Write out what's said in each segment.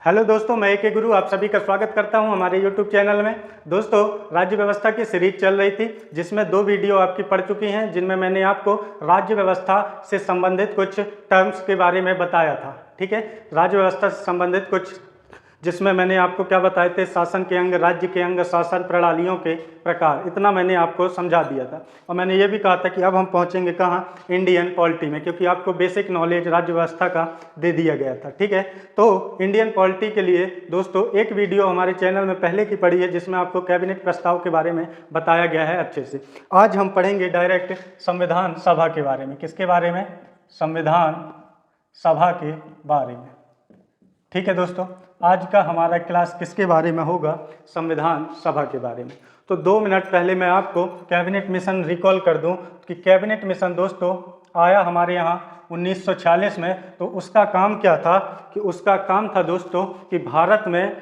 Hello दोस्तों, मैं के गुरु आप सभी का स्वागत करता हूं हमारे YouTube चैनल में। दोस्तों, राज्य व्यवस्था की सीरीज चल रही थी जिसमें 2 वीडियो आपकी पड़ चुकी हैं, जिनमें मैंने आपको राज्य व्यवस्था से संबंधित कुछ टर्म्स के बारे में बताया था। ठीक है, राज्य व्यवस्था से संबंधित कुछ जिसमें मैंने आपको क्या बताए थे, शासन के अंग, राज्य के अंग, शासन प्रणालियों के प्रकार, इतना मैंने आपको समझा दिया था। और मैंने ये भी कहा था कि अब हम पहुंचेंगे कहाँ, इंडियन पॉलिटी में, क्योंकि आपको बेसिक नॉलेज राज्य व्यवस्था का दे दिया गया था। ठीक है, तो इंडियन पॉलिटी के लिए दोस्तों एक वीडियो हमारे चैनल में पहले की पड़ी है जिसमें आपको कैबिनेट प्रस्ताव के बारे में बताया गया है अच्छे से। आज हम पढ़ेंगे डायरेक्ट संविधान सभा के बारे में। किसके बारे में? संविधान सभा के बारे में। ठीक है दोस्तों, आज का हमारा क्लास किसके बारे में होगा? संविधान सभा के बारे में। तो 2 मिनट पहले मैं आपको कैबिनेट मिशन रिकॉल कर दूं कि कैबिनेट मिशन दोस्तों आया हमारे यहाँ 1946 में। तो उसका काम क्या था कि उसका काम था दोस्तों कि भारत में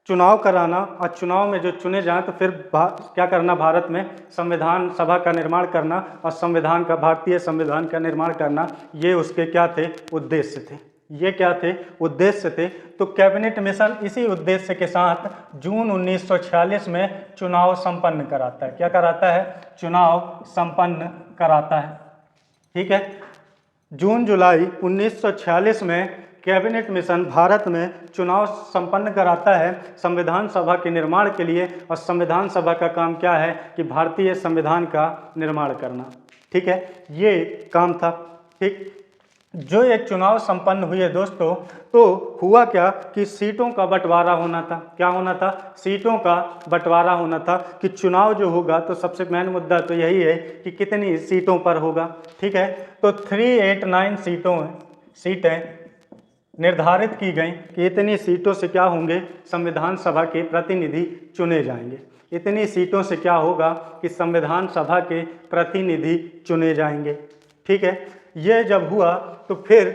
चुनाव कराना, और चुनाव में जो चुने जाएं तो फिर क्या करना, भारत में संविधान सभा का निर्माण करना और संविधान का, भारतीय संविधान का निर्माण करना। ये उसके क्या थे? उद्देश्य थे। ये क्या थे? उद्देश्य थे। तो कैबिनेट मिशन इसी उद्देश्य के साथ जून 1946 में चुनाव संपन्न कराता है। क्या कराता है? चुनाव संपन्न कराता है। ठीक है, जून जुलाई 1946 में कैबिनेट मिशन भारत में चुनाव संपन्न कराता है संविधान सभा के निर्माण के लिए। और संविधान सभा का काम क्या है कि भारतीय संविधान का निर्माण करना। ठीक है, ये काम था। ठीक, जो एक चुनाव संपन्न हुए दोस्तों, तो हुआ क्या कि सीटों का बंटवारा होना था। क्या होना था? सीटों का बंटवारा होना था कि चुनाव जो होगा तो सबसे मेन मुद्दा तो यही है कि कितनी सीटों पर होगा। ठीक है, तो 389 सीटें निर्धारित की गई कि इतनी सीटों से क्या होंगे, संविधान सभा के प्रतिनिधि चुने जाएंगे। इतनी सीटों से क्या होगा कि संविधान सभा के प्रतिनिधि चुने जाएंगे। ठीक है, ये जब हुआ तो फिर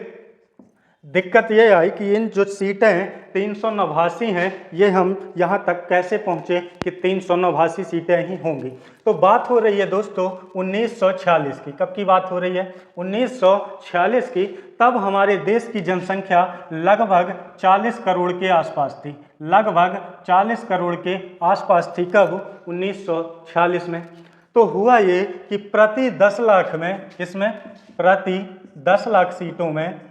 दिक्कत ये आई कि इन जो सीटें 389 हैं, ये हम यहाँ तक कैसे पहुँचे कि 389 सीटें ही होंगी। तो बात हो रही है दोस्तों 1946 की। कब की बात हो रही है? 1946 की। तब हमारे देश की जनसंख्या लगभग 40 करोड़ के आसपास थी। लगभग 40 करोड़ के आसपास थी। कब? 1946 में। तो हुआ ये कि प्रति 10 लाख में, इसमें प्रति 10 लाख सीटों में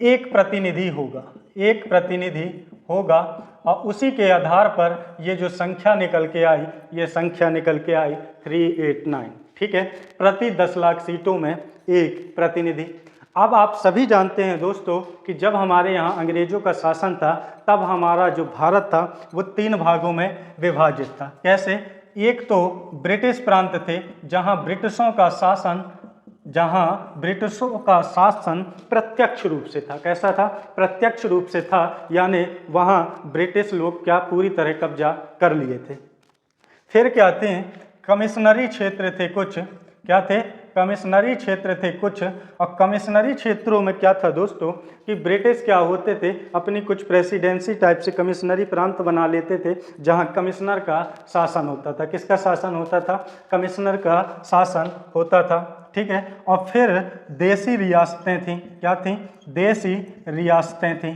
एक प्रतिनिधि होगा। एक प्रतिनिधि होगा और उसी के आधार पर ये जो संख्या निकल के आई, ये संख्या निकल के आई 389। ठीक है, प्रति 10 लाख सीटों में एक प्रतिनिधि। अब आप सभी जानते हैं दोस्तों कि जब हमारे यहाँ अंग्रेजों का शासन था, तब हमारा जो भारत था वो 3 भागों में विभाजित था। कैसे? एक तो ब्रिटिश प्रांत थे जहाँ ब्रिटिशों का शासन प्रत्यक्ष रूप से था। कैसा था? प्रत्यक्ष रूप से था, यानी वहाँ ब्रिटिश लोग क्या पूरी तरह कब्जा कर लिए थे। फिर क्या थे? कमिश्नरी क्षेत्र थे कुछ। क्या थे? कमिश्नरी क्षेत्र थे कुछ। और कमिश्नरी क्षेत्रों में क्या था दोस्तों कि ब्रिटिश क्या होते थे, अपनी कुछ प्रेसिडेंसी टाइप से कमिश्नरी प्रांत बना लेते थे जहां कमिश्नर का शासन होता था। किसका शासन होता था? कमिश्नर का शासन होता था। ठीक है, और फिर देसी रियासतें थीं। क्या थीं? देसी रियासतें थीं।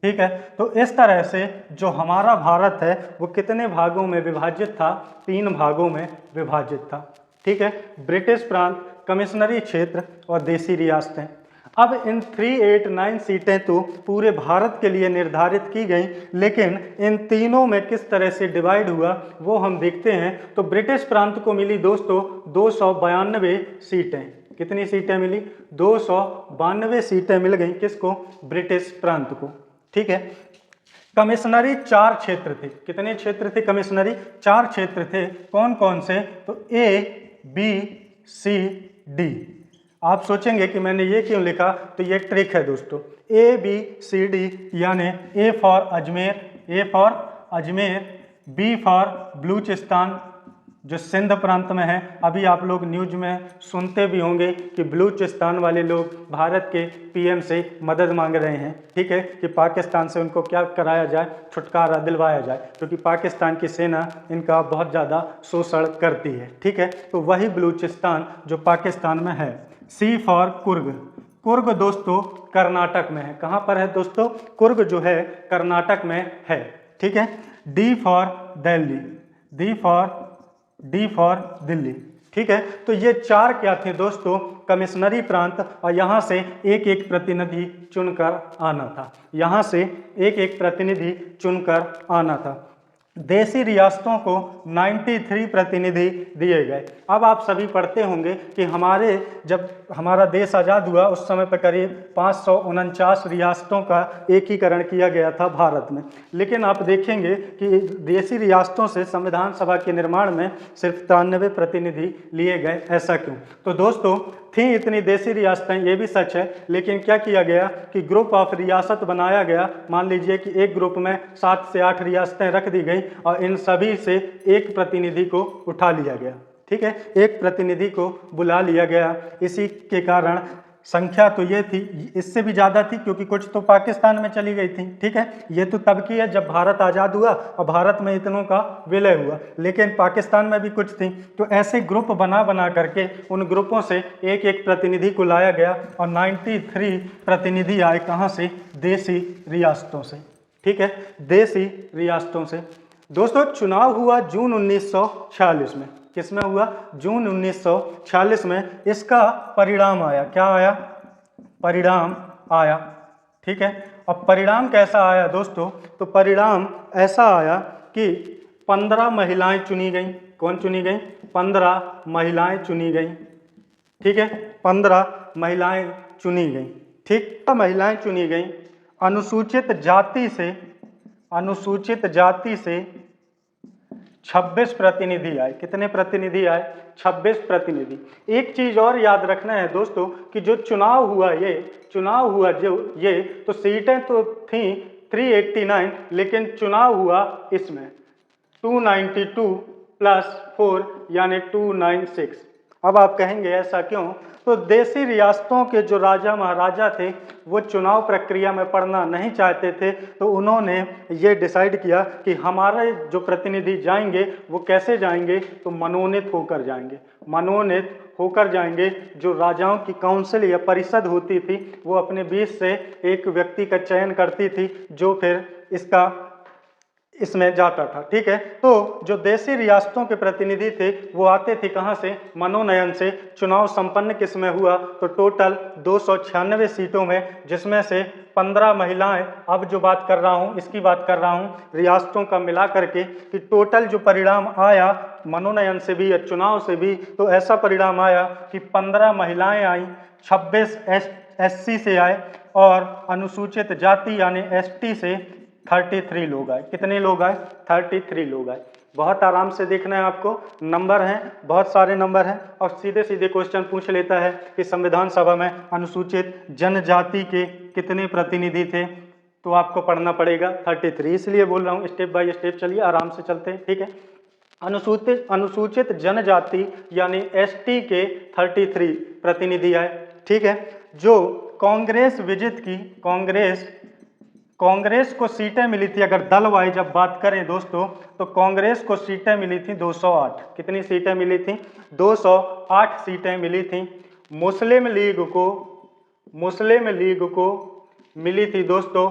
ठीक है, तो इस तरह से जो हमारा भारत है वो कितने भागों में विभाजित था? 3 भागों में विभाजित था। ठीक है, ब्रिटिश प्रांत, कमिश्नरी क्षेत्र और देसी रियासतें। अब इन 389 सीटें तो पूरे भारत के लिए निर्धारित की गई, लेकिन इन तीनों में किस तरह से डिवाइड हुआ वो हम देखते हैं। तो ब्रिटिश प्रांत को मिली दोस्तों 292 सीटें। कितनी सीटें मिली? 292 सीटें मिल गई। किसको? ब्रिटिश प्रांत को। ठीक है, कमिश्नरी 4 क्षेत्र थे। कितने क्षेत्र थे? कमिश्नरी 4 क्षेत्र थे। कौन कौन से? तो A, B, C, D। आप सोचेंगे कि मैंने ये क्यों लिखा, तो ये ट्रिक है दोस्तों। A, B, C, D, यानी A for Ajmer, B for Balochistan जो सिंध प्रांत में है। अभी आप लोग न्यूज में सुनते भी होंगे कि बलूचिस्तान वाले लोग भारत के पीएम से मदद मांग रहे हैं। ठीक है, कि पाकिस्तान से उनको क्या कराया जाए, छुटकारा दिलवाया जाए, क्योंकि पाकिस्तान की सेना इनका बहुत ज़्यादा शोषण करती है। ठीक है, तो वही बलूचिस्तान जो पाकिस्तान में है। सी फॉर कुर्ग, कुर्ग दोस्तों कर्नाटक में है। कहाँ पर है दोस्तों? कुर्ग जो है कर्नाटक में है। ठीक है। D for Delhi, D for Delhi. ठीक है। तो ये 4 क्या थे दोस्तों? कमिश्नरी प्रांत, और यहाँ से एक एक प्रतिनिधि चुनकर आना था, यहाँ से एक एक प्रतिनिधि चुनकर आना था। देशी रियासतों को 93 प्रतिनिधि दिए गए। अब आप सभी पढ़ते होंगे कि जब हमारा देश आज़ाद हुआ उस समय पर करीब 549 रियासतों का एकीकरण किया गया था भारत में। लेकिन आप देखेंगे कि देशी रियासतों से संविधान सभा के निर्माण में सिर्फ 93 प्रतिनिधि लिए गए। ऐसा क्यों? तो दोस्तों थी इतनी देशी रियासतें, ये भी सच है, लेकिन क्या किया गया कि ग्रुप ऑफ रियासत बनाया गया। मान लीजिए कि एक ग्रुप में 7 से 8 रियासतें रख दी गई और इन सभी से एक प्रतिनिधि को उठा लिया गया। ठीक है, एक प्रतिनिधि को बुला लिया गया। इसी के कारण संख्या तो ये थी, इससे भी ज़्यादा थी क्योंकि कुछ तो पाकिस्तान में चली गई थी। ठीक है, ये तो तब की है जब भारत आज़ाद हुआ और भारत में इतनों का विलय हुआ, लेकिन पाकिस्तान में भी कुछ थी। तो ऐसे ग्रुप बना करके उन ग्रुपों से एक एक प्रतिनिधि को लाया गया और 93 प्रतिनिधि आए। कहाँ से? देशी रियासतों से। ठीक है, देशी रियासतों से। दोस्तों चुनाव हुआ जून 1946 में। किसमें हुआ? जून 1946 में। इसका परिणाम आया। क्या आया? परिणाम आया। ठीक है, अब परिणाम कैसा आया दोस्तों? तो परिणाम ऐसा आया कि 15 महिलाएं चुनी गई। कौन चुनी गई? 15 महिलाएं चुनी गई। ठीक है, 15 महिलाएं चुनी गई। ठीक, महिलाएं चुनी गई। अनुसूचित जाति से 26 प्रतिनिधि आए। कितने प्रतिनिधि आए? 26 प्रतिनिधि। एक चीज और याद रखना है दोस्तों कि जो चुनाव हुआ तो सीटें तो थी 389, लेकिन चुनाव हुआ इसमें 292 प्लस 4 यानी 296। अब आप कहेंगे ऐसा क्यों? तो देशी रियासतों के जो राजा महाराजा थे वो चुनाव प्रक्रिया में पढ़ना नहीं चाहते थे, तो उन्होंने ये डिसाइड किया कि हमारे जो प्रतिनिधि जाएंगे वो कैसे जाएंगे? तो मनोनीत होकर जाएंगे। जो राजाओं की काउंसिल या परिषद होती थी वो अपने बीच से एक व्यक्ति का चयन करती थी जो फिर इसमें जाता था। ठीक है, तो जो देशी रियासतों के प्रतिनिधि थे वो आते थे कहाँ से? मनोनयन से। चुनाव संपन्न किसमें हुआ? तो टोटल 296 सीटों में, जिसमें से 15 महिलाएं। अब जो बात कर रहा हूँ इसकी बात कर रहा हूँ रियासतों का मिला करके, कि टोटल जो परिणाम आया मनोनयन से भी या चुनाव से भी, तो ऐसा परिणाम आया कि 15 महिलाएं आई, 26 SC से आए और अनुसूचित जाति यानी ST से 33 लोग आए। कितने लोग आए? 33 लोग आए। बहुत आराम से देखना है आपको, नंबर हैं, बहुत सारे नंबर हैं, और सीधे सीधे क्वेश्चन पूछ लेता है कि संविधान सभा में अनुसूचित जनजाति के कितने प्रतिनिधि थे, तो आपको पढ़ना पड़ेगा 33। इसलिए बोल रहा हूँ स्टेप बाय स्टेप, चलिए आराम से चलते हैं। ठीक है, अनुसूचित जनजाति यानी ST के 33 प्रतिनिधि आए। ठीक है, जो कांग्रेस विजित की, कांग्रेस को सीटें मिली थी, अगर दल वाइज जब बात करें दोस्तों, तो कांग्रेस को सीटें मिली थी 208। कितनी सीटें मिली थी? 208 सीटें मिली थी। मुस्लिम लीग को मिली थी दोस्तों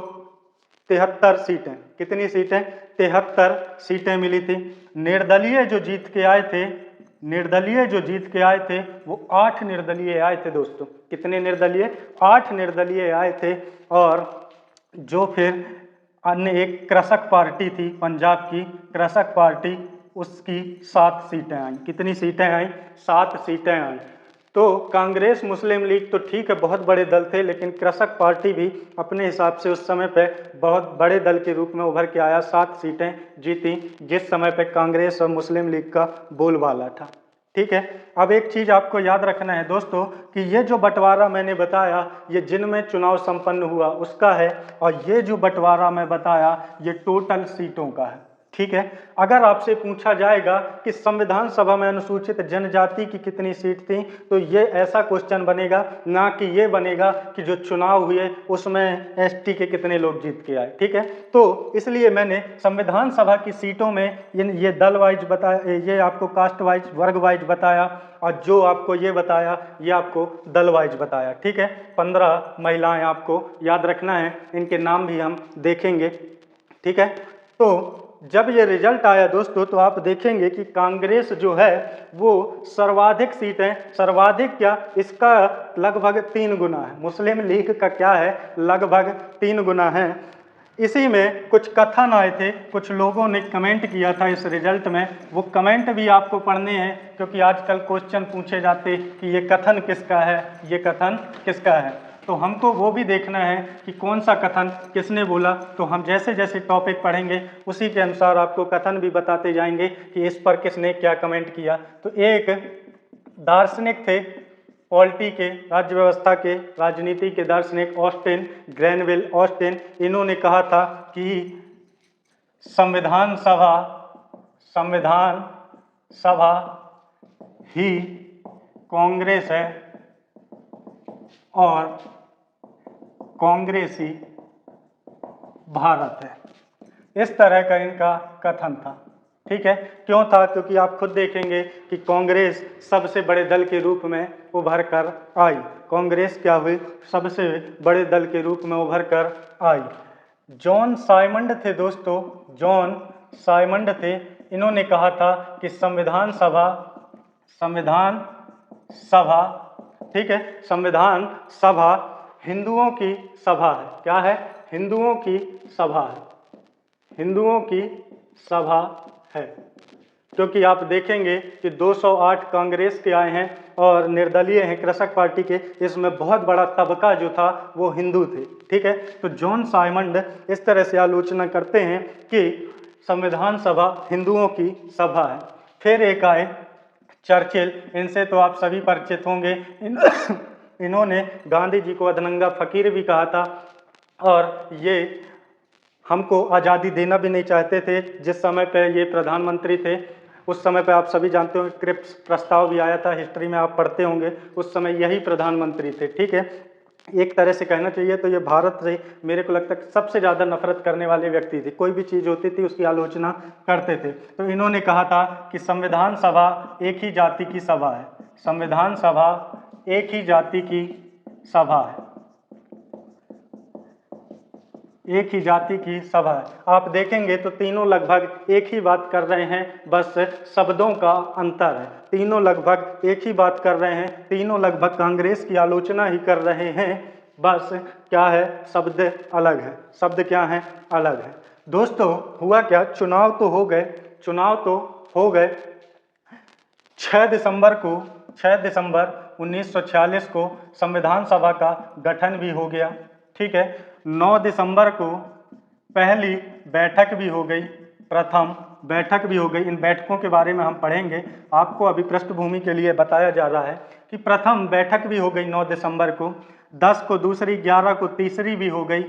73 सीटें। कितनी सीटें? 73 सीटें मिली थी। निर्दलीय जो जीत के आए थे वो 8 निर्दलीय आए थे दोस्तों। कितने निर्दलीय? 8 निर्दलीय आए थे। और जो फिर अन्य एक कृषक पार्टी थी पंजाब की, कृषक पार्टी, उसकी 7 सीटें आई। कितनी सीटें आई? 7 सीटें आई। तो कांग्रेस मुस्लिम लीग तो ठीक है बहुत बड़े दल थे, लेकिन कृषक पार्टी भी अपने हिसाब से उस समय पे बहुत बड़े दल के रूप में उभर के आया, 7 सीटें जीती, जिस समय पे कांग्रेस और मुस्लिम लीग का बोलबाला था। ठीक है, अब एक चीज आपको याद रखना है दोस्तों कि ये जो बंटवारा मैंने बताया ये जिनमें चुनाव संपन्न हुआ उसका है, और ये जो बंटवारा मैं बताया ये टोटल सीटों का है। ठीक है। अगर आपसे पूछा जाएगा कि संविधान सभा में अनुसूचित जनजाति की कितनी सीट थी, तो ये ऐसा क्वेश्चन बनेगा, ना कि ये बनेगा कि जो चुनाव हुए उसमें एसटी के कितने लोग जीत के आए। ठीक है, तो इसलिए मैंने संविधान सभा की सीटों में ये दल वाइज बताया, ये आपको कास्ट वाइज वर्ग वाइज बताया, और जो आपको ये बताया ये आपको दल वाइज बताया। ठीक है, 15 महिलाएं आपको याद रखना है, इनके नाम भी हम देखेंगे। ठीक है, तो जब ये रिजल्ट आया दोस्तों, तो आप देखेंगे कि कांग्रेस जो है वो सर्वाधिक सीटें, सर्वाधिक क्या, इसका लगभग 3 गुना है। मुस्लिम लीग का क्या है, लगभग 3 गुना है। इसी में कुछ कथन आए थे, कुछ लोगों ने कमेंट किया था इस रिजल्ट में, वो कमेंट भी आपको पढ़ने हैं, क्योंकि आजकल क्वेश्चन पूछे जाते कि ये कथन किसका है, ये कथन किसका है। तो हमको वो भी देखना है कि कौन सा कथन किसने बोला। तो हम जैसे जैसे टॉपिक पढ़ेंगे उसी के अनुसार आपको कथन भी बताते जाएंगे कि इस पर किसने क्या कमेंट किया। तो एक दार्शनिक थे, पॉलिटी के, राज्य व्यवस्था के, राजनीति के दार्शनिक ऑस्टिन, ग्रैनविल ऑस्टिन, इन्होंने कहा था कि संविधान सभा ही कांग्रेस है और कांग्रेसी भारत है। इस तरह का इनका कथन था। ठीक है, क्यों था, क्योंकि आप खुद देखेंगे कि कांग्रेस सबसे बड़े दल के रूप में उभर कर आई। कांग्रेस क्या हुई, सबसे बड़े दल के रूप में उभर कर आई। जॉन साइमंड थे दोस्तों, जॉन साइमंड थे, इन्होंने कहा था कि संविधान सभा, ठीक है, संविधान सभा हिंदुओं की सभा है। क्या है, हिंदुओं की सभा है, हिंदुओं की सभा है। क्योंकि आप देखेंगे कि 208 कांग्रेस के आए हैं और निर्दलीय हैं कृषक पार्टी के, इसमें बहुत बड़ा तबका जो था वो हिंदू थे। ठीक है, तो जॉन साइमंड इस तरह से आलोचना करते हैं कि संविधान सभा हिंदुओं की सभा है। फिर एक आए चर्चिल, इनसे तो आप सभी परिचित होंगे। इन्होंने गांधी जी को अधनंगा फकीर भी कहा था, और ये हमको आज़ादी देना भी नहीं चाहते थे। जिस समय पे ये प्रधानमंत्री थे उस समय पे आप सभी जानते होंगे क्रिप्स प्रस्ताव भी आया था, हिस्ट्री में आप पढ़ते होंगे, उस समय यही प्रधानमंत्री थे। ठीक है, एक तरह से कहना चाहिए तो ये भारत से मेरे को लगता है सबसे ज़्यादा नफरत करने वाले व्यक्ति थे। कोई भी चीज़ होती थी उसकी आलोचना करते थे। तो इन्होंने कहा था कि संविधान सभा एक ही जाति की सभा है, संविधान सभा एक ही जाति की सभा है, एक ही जाति की सभा है। आप देखेंगे तो तीनों लगभग एक ही बात कर रहे हैं, बस शब्दों का अंतर है। तीनों लगभग एक ही बात कर रहे हैं, तीनों लगभग कांग्रेस की आलोचना ही कर रहे हैं, बस क्या है, शब्द अलग है। शब्द क्या है, अलग है। दोस्तों हुआ क्या, चुनाव तो हो गए, चुनाव तो हो गए। 6 दिसंबर 1946 को संविधान सभा का गठन भी हो गया। ठीक है, 9 दिसंबर को पहली बैठक भी हो गई, प्रथम बैठक भी हो गई। इन बैठकों के बारे में हम पढ़ेंगे। आपको अभी पृष्ठभूमि के लिए बताया जा रहा है कि प्रथम बैठक भी हो गई 9 दिसंबर को, 10 को दूसरी, 11 को तीसरी भी हो गई।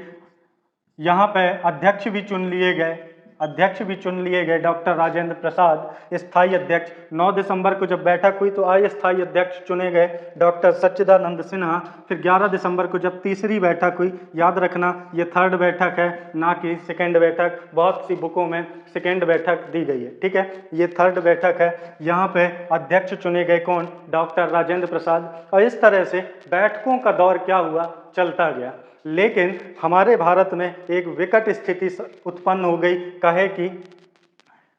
यहाँ पे अध्यक्ष भी चुन लिए गए, अध्यक्ष भी चुन लिए गए, डॉक्टर राजेंद्र प्रसाद स्थायी अध्यक्ष। 9 दिसंबर को जब बैठक हुई तो अस्थायी अध्यक्ष चुने गए डॉक्टर सच्चिदानंद सिन्हा। फिर 11 दिसंबर को जब तीसरी बैठक हुई, याद रखना ये थर्ड बैठक है ना कि सेकेंड बैठक, बहुत सी बुकों में सेकेंड बैठक दी गई है। ठीक है, ये थर्ड बैठक है। यहाँ पे अध्यक्ष चुने गए कौन, डॉक्टर राजेंद्र प्रसाद। और इस तरह से बैठकों का दौर क्या हुआ, चलता गया। लेकिन हमारे भारत में एक विकट स्थिति उत्पन्न हो गई, कहे कि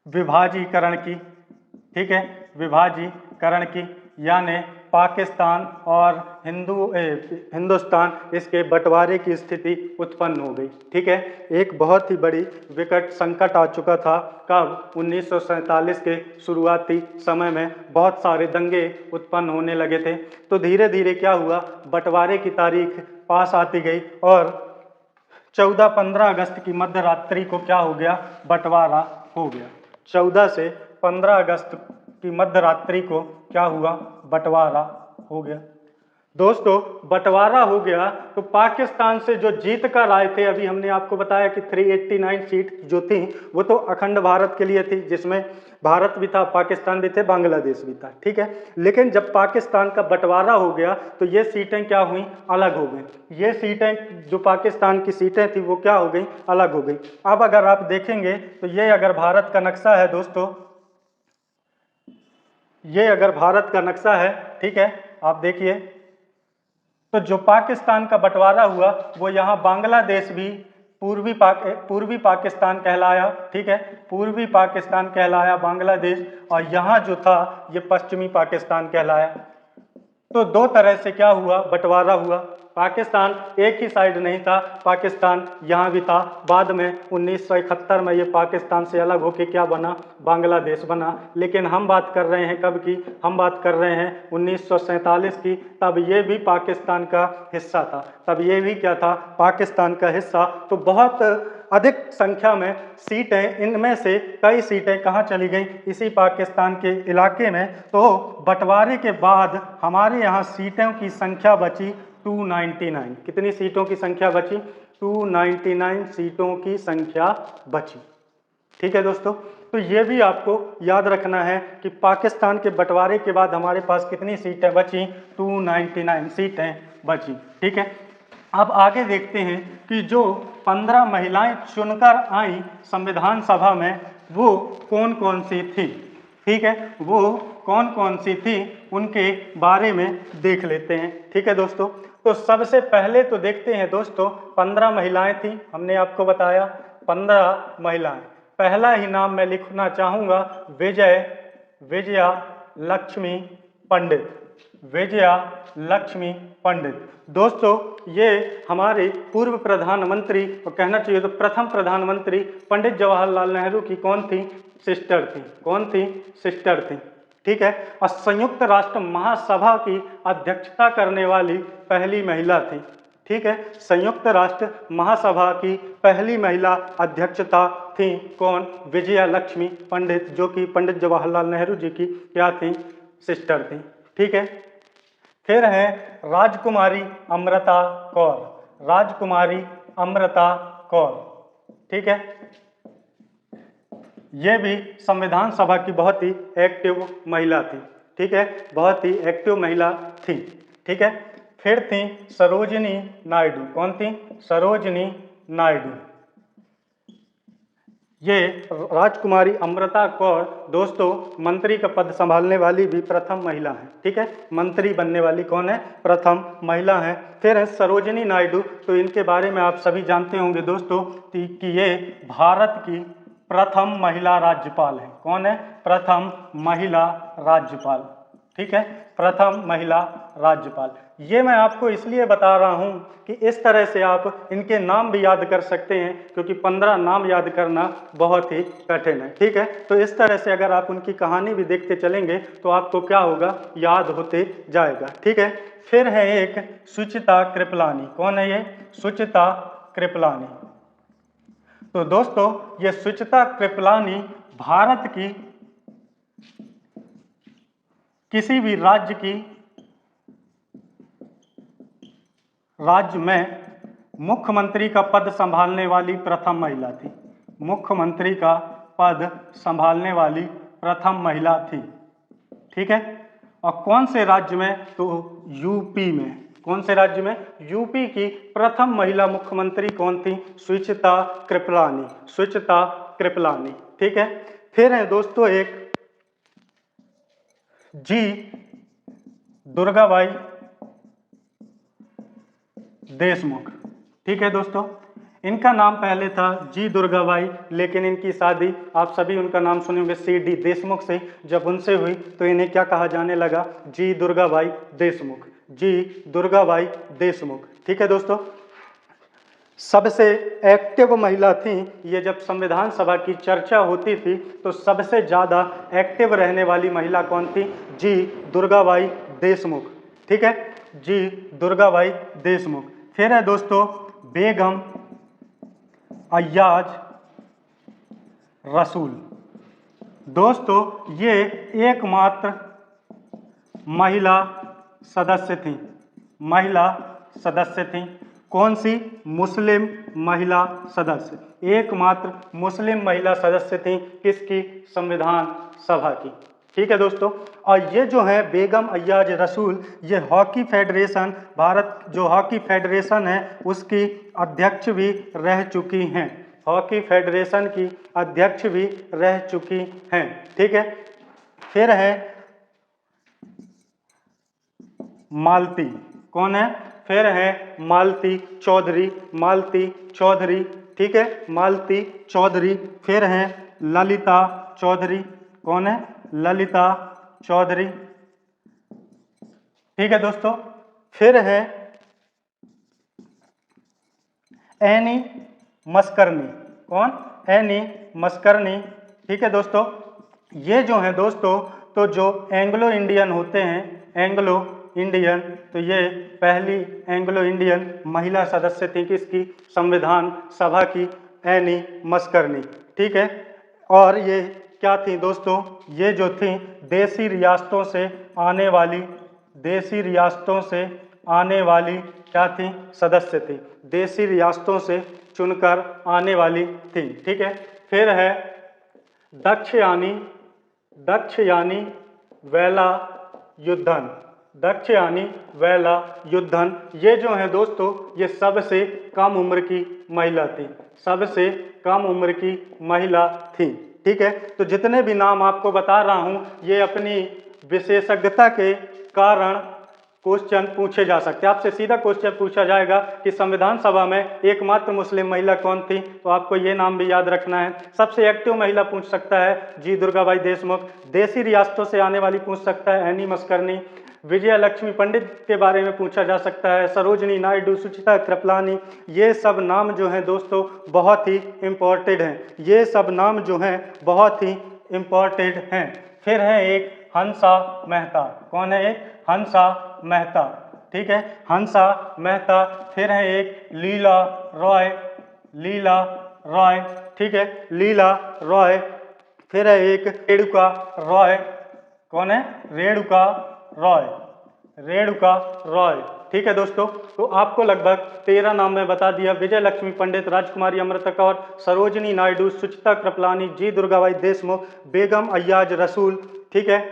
विभाजीकरण की। ठीक है, विभाजीकरण की, यानी पाकिस्तान और हिंदुस्तान, इसके बंटवारे की स्थिति उत्पन्न हो गई। ठीक है, एक बहुत ही बड़ी विकट संकट आ चुका था। कब, 1947 के शुरुआती समय में बहुत सारे दंगे उत्पन्न होने लगे थे। तो धीरे धीरे क्या हुआ, बंटवारे की तारीख पास आती गई और 14-15 अगस्त की मध्य रात्रि को क्या हो गया, बंटवारा हो गया। 14 से 15 अगस्त की मध्य रात्रि को क्या हुआ, बंटवारा हो गया। दोस्तों बंटवारा हो गया तो पाकिस्तान से जो जीत कर आए थे, अभी हमने आपको बताया कि 389 सीट जो थी वो तो अखंड भारत के लिए थी, जिसमें भारत भी था, पाकिस्तान भी थे, बांग्लादेश भी था, ठीक है। लेकिन जब पाकिस्तान का बंटवारा हो गया तो ये सीटें क्या हुई, अलग हो गई। ये सीटें जो पाकिस्तान की सीटें थी वो क्या हो गई, अलग हो गई। अब अगर आप देखेंगे तो ये अगर भारत का नक्शा है दोस्तों, ये अगर भारत का नक्शा है, ठीक है, आप देखिए तो जो पाकिस्तान का बंटवारा हुआ वो यहाँ बांग्लादेश भी पूर्वी पाकिस्तान कहलाया, ठीक है, पूर्वी पाकिस्तान कहलाया बांग्लादेश, और यहाँ जो था ये पश्चिमी पाकिस्तान कहलाया। तो दो तरह से क्या हुआ, बंटवारा हुआ। पाकिस्तान एक ही साइड नहीं था, पाकिस्तान यहाँ भी था। बाद में 1971 में ये पाकिस्तान से अलग होकर क्या बना, बांग्लादेश बना। लेकिन हम बात कर रहे हैं कब की, हम बात कर रहे हैं 1947 की। तब ये भी पाकिस्तान का हिस्सा था, तब ये भी क्या था, पाकिस्तान का हिस्सा। तो बहुत अधिक संख्या में सीटें, इनमें से कई सीटें कहाँ चली गई, इसी पाकिस्तान के इलाके में। तो बंटवारे के बाद हमारे यहाँ सीटों की संख्या बची 299। कितनी सीटों की संख्या बची, 299 सीटों की संख्या बची, ठीक है दोस्तों। तो ये भी आपको याद रखना है कि पाकिस्तान के बंटवारे के बाद हमारे पास कितनी सीटें बची, 299 सीटें बची, ठीक है। अब आगे देखते हैं कि जो 15 महिलाएं चुनकर आई संविधान सभा में वो कौन कौन सी थी, ठीक है, वो कौन कौन सी थी उनके बारे में देख लेते हैं, ठीक है दोस्तों। तो सबसे पहले तो देखते हैं दोस्तों, 15 महिलाएं थी, हमने आपको बताया 15 महिलाएं। पहला ही नाम मैं लिखना चाहूँगा, विजया लक्ष्मी पंडित, विजया लक्ष्मी पंडित। दोस्तों ये हमारे पूर्व प्रधानमंत्री, और कहना चाहिए तो प्रथम प्रधानमंत्री पंडित जवाहरलाल नेहरू की कौन थी, सिस्टर थी। कौन थी, सिस्टर थी, ठीक है। और संयुक्त राष्ट्र महासभा की अध्यक्षता करने वाली पहली महिला थी, ठीक है। संयुक्त राष्ट्र महासभा की पहली महिला अध्यक्षता थी कौन, विजया लक्ष्मी पंडित, जो कि पंडित जवाहरलाल नेहरू जी की क्या थी, सिस्टर थी, ठीक है। फिर है राजकुमारी अमृता कौर, राजकुमारी अमृता कौर, ठीक है। ये भी संविधान सभा की बहुत ही एक्टिव महिला थी, ठीक है, बहुत ही एक्टिव महिला थी, ठीक है। फिर थी सरोजिनी नायडू, कौन थी, सरोजिनी नायडू। ये राजकुमारी अमृता कौर दोस्तों मंत्री का पद संभालने वाली भी प्रथम महिला है, ठीक है, मंत्री बनने वाली कौन है, प्रथम महिला है। फिर है सरोजिनी नायडू, तो इनके बारे में आप सभी जानते होंगे दोस्तों कि ये भारत की प्रथम महिला राज्यपाल है। कौन है, प्रथम महिला राज्यपाल, ठीक है, प्रथम महिला राज्यपाल। ये मैं आपको इसलिए बता रहा हूँ कि इस तरह से आप इनके नाम भी याद कर सकते हैं, क्योंकि 15 नाम याद करना बहुत ही कठिन है, ठीक है। तो इस तरह से अगर आप उनकी कहानी भी देखते चलेंगे तो आपको क्या होगा, याद होते जाएगा, ठीक है। फिर है एक सुचिता कृपलानी, कौन है ये, सुचिता कृपलानी। तो दोस्तों ये सुचिता कृपलानी भारत की किसी भी राज्य में मुख्यमंत्री का पद संभालने वाली प्रथम महिला थी, मुख्यमंत्री का पद संभालने वाली प्रथम महिला थी, ठीक है। और कौन से राज्य में, तो यूपी में। कौन से राज्य में, यूपी की प्रथम महिला मुख्यमंत्री कौन थी, सुचिता कृपलानी, सुचिता कृपलानी, ठीक है। फिर है दोस्तों एक जी दुर्गाबाई देशमुख, ठीक है दोस्तों। इनका नाम पहले था जी दुर्गाबाई, लेकिन इनकी शादी, आप सभी उनका नाम सुने होंगे, CD देशमुख से, जब उनसे हुई तो इन्हें क्या कहा जाने लगा, जी दुर्गाबाई देशमुख, जी दुर्गाबाई देशमुख, ठीक है दोस्तों। सबसे एक्टिव महिला थी ये, जब संविधान सभा की चर्चा होती थी तो सबसे ज़्यादा एक्टिव रहने वाली महिला कौन थी, जी दुर्गाबाई देशमुख, ठीक है, जी दुर्गाबाई देशमुख। फिर है दोस्तों बेगम अय्याज रसूल। दोस्तों ये एकमात्र महिला सदस्य थी, महिला सदस्य थी। कौन सी? मुस्लिम महिला सदस्य, एकमात्र मुस्लिम महिला सदस्य थी किसकी? संविधान सभा की। ठीक है दोस्तों। और ये जो है बेगम अय्याज रसूल, ये हॉकी फेडरेशन, भारत जो हॉकी फेडरेशन है उसकी अध्यक्ष भी रह चुकी हैं। हॉकी फेडरेशन की अध्यक्ष भी रह चुकी हैं। ठीक है। फिर है मालती। कौन है? फिर है मालती चौधरी, मालती चौधरी। ठीक है, मालती चौधरी। फिर है ललिता चौधरी। कौन है? ललिता चौधरी। ठीक है दोस्तों। फिर है एनी मस्करनी। कौन? एनी मस्करनी। ठीक है दोस्तों। ये जो है दोस्तों, तो जो एंग्लो इंडियन होते हैं, एंग्लो इंडियन, तो ये पहली एंग्लो इंडियन महिला सदस्य थी किसकी? संविधान सभा की, एनी मस्करनी। ठीक है। और ये क्या थी दोस्तों? ये जो थी देसी रियासतों से आने वाली, देसी रियासतों से आने वाली क्या थी? सदस्य थी। देसी रियासतों से चुनकर आने वाली थी। ठीक है। फिर है दक्षयानी, दक्षयानी वेला युद्धन, दक्षयानी वेला युद्धन। ये जो है दोस्तों, ये सबसे कम उम्र की महिला थी, सबसे कम उम्र की महिला थी। ठीक है। तो जितने भी नाम आपको बता रहा हूं, ये अपनी विशेषज्ञता के कारण क्वेश्चन पूछे जा सकते हैं। आपसे सीधा क्वेश्चन पूछा जाएगा कि संविधान सभा में एकमात्र मुस्लिम महिला कौन थी, तो आपको ये नाम भी याद रखना है। सबसे एक्टिव महिला पूछ सकता है जी दुर्गाबाई देशमुख। देसी रियासतों से आने वाली पूछ सकता है एनी मस्करनी। विजया लक्ष्मी पंडित के बारे में पूछा जा सकता है, सरोजनी नायडू, सुचिता कृपलानी। ये सब नाम जो हैं दोस्तों बहुत ही इम्पोर्टेंट हैं, ये सब नाम जो हैं बहुत ही इम्पोर्टेंट हैं। फिर है एक हंसा मेहता। कौन है? एक हंसा मेहता। ठीक है, हंसा मेहता। फिर है एक लीला रॉय, लीला रॉय। ठीक है, लीला रॉय। फिर है एक रेणुका रॉय। कौन है? रेणुका रॉय, रेणुका रॉय। ठीक है दोस्तों। तो आपको लगभग 13 नाम मैं बता दिया। विजय लक्ष्मी पंडित, राजकुमारी अमृता कौर, सरोजनी नायडू, सुचिता कृपलानी, जी दुर्गाबाई देशमुख, बेगम अय्याज रसूल। ठीक है,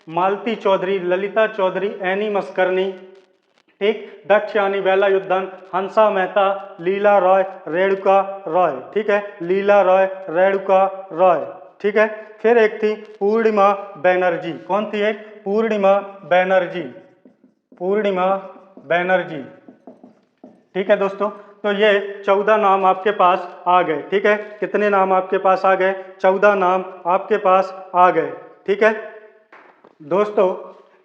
मालती चौधरी, ललिता चौधरी, एनी मस्करनी। ठीक, दक्षयानी वेला युद्धन, हंसा मेहता, लीला रॉय, रेणुका रॉय। ठीक है, लीला रॉय, रेणुका रॉय। ठीक है। फिर एक थी पूर्णिमा बैनर्जी। कौन थी? एक पूर्णिमा बैनर्जी, पूर्णिमा बैनर्जी। ठीक है दोस्तों। तो ये 14 नाम आपके पास आ गए। ठीक है, कितने नाम आपके पास आ गए? 14 नाम आपके पास आ गए। ठीक है दोस्तों।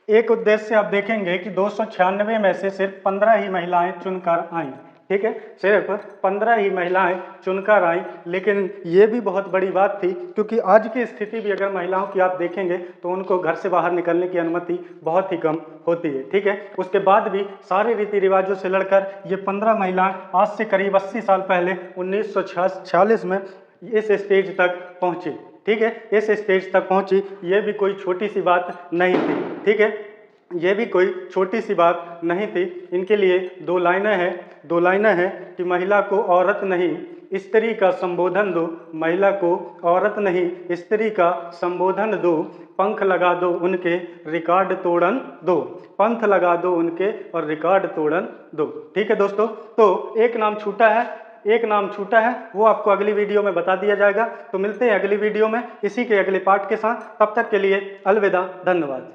एक उद्देश्य आप देखेंगे कि 296 में से सिर्फ 15 ही महिलाएं चुनकर आईं। ठीक है, सिर्फ 15 ही महिलाएं चुनकर आईं। लेकिन ये भी बहुत बड़ी बात थी, क्योंकि आज की स्थिति भी अगर महिलाओं की आप देखेंगे तो उनको घर से बाहर निकलने की अनुमति बहुत ही कम होती है। ठीक है, उसके बाद भी सारे रीति रिवाजों से लड़कर ये 15 महिलाएं आज से करीब 80 साल पहले 1946 में इस स्टेज तक पहुँची। ठीक है, इस स्टेज तक पहुँची। ये भी कोई छोटी सी बात नहीं थी। ठीक है, ये भी कोई छोटी सी बात नहीं थी। इनके लिए 2 लाइनें हैं, 2 लाइनें हैं कि महिला को औरत नहीं स्त्री का संबोधन दो, महिला को औरत नहीं स्त्री का संबोधन दो, पंख लगा दो उनके रिकॉर्ड तोड़न दो, पंख लगा दो उनके और रिकॉर्ड तोड़न दो। ठीक है दोस्तों। तो एक नाम छूटा है, एक नाम छूटा है, वो आपको अगली वीडियो में बता दिया जाएगा। तो मिलते हैं अगली वीडियो में इसी के अगले पार्ट के साथ। तब तक के लिए अलविदा, धन्यवाद।